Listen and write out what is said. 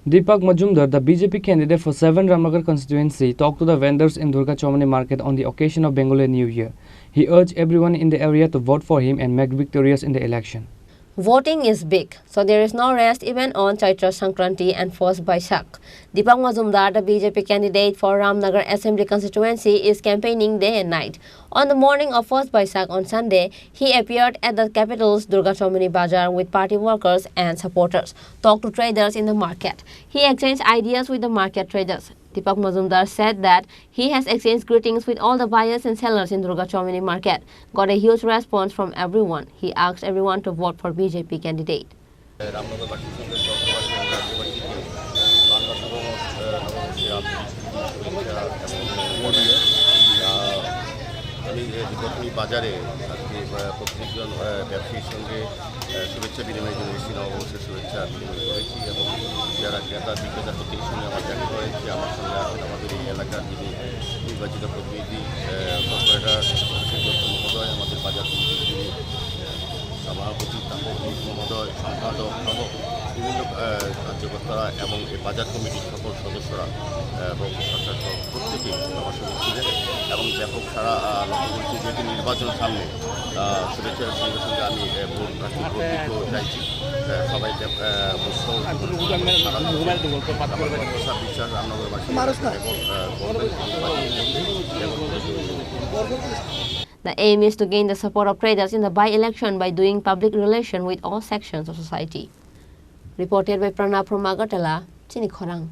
Dipak Majumder, the BJP candidate for 7 Ramnagar constituency, talked to the vendors in Durga Choumuhani market on the occasion of Bengali New Year. He urged everyone in the area to vote for him and make victorious in the election. Voting is big, so there is no rest even on Chaitra Sankranti and 1st Baishak. Dipak Majumder, the BJP candidate for Ramnagar Assembly constituency, is campaigning day and night. On the morning of 1st Baishak on Sunday, he appeared at the capital's Durga Choumuhani Bazaar with party workers and supporters, talked to traders in the market. He exchanged ideas with the market traders. Dipak Majumder said that he has exchanged greetings with all the buyers and sellers in Durga Choumuhani market. Got a huge response from everyone. He asked everyone to vote for BJP candidate. বাজারে আজকে প্রত্যেকজন ব্যবসায়ীর সঙ্গে শুভেচ্ছা বিনিময়ের জন্য এসেছি, নববর্ষের শুভেচ্ছা বিনিময় করেছি এবং যারা ক্রেতা বিক্রেতা প্রত্যেকের সঙ্গে আমার দেখা হয়েছে। আমার সঙ্গে আছেন আমাদের এই এলাকার যিনি নির্বাচিত প্রতিনিধি কর্পোরেটর মহোদয়, আমাদের বাজার কমিটির যিনি সভাপতি তাপক মহোদয়, সম্পাদক সহ বিভিন্ন কার্যকর্তারা এবং এই বাজার কমিটির সকল সদস্যরা এবং সরকার প্রত্যেকেই আমার সঙ্গে ছিলেন এবং ব্যাপক সারা লক্ষ্য করছি। যেহেতু নির্বাচন সামনে, শুভেচ্ছার সঙ্গে সঙ্গে আমি ভোট দিতেও চাইছি। সবাই বিশ্বাস রামনগরবাসী The aim is to gain the support of traders in the by-election by doing public relation with all sections of society. Reported by Pranav from Agartala, Chini Khorang.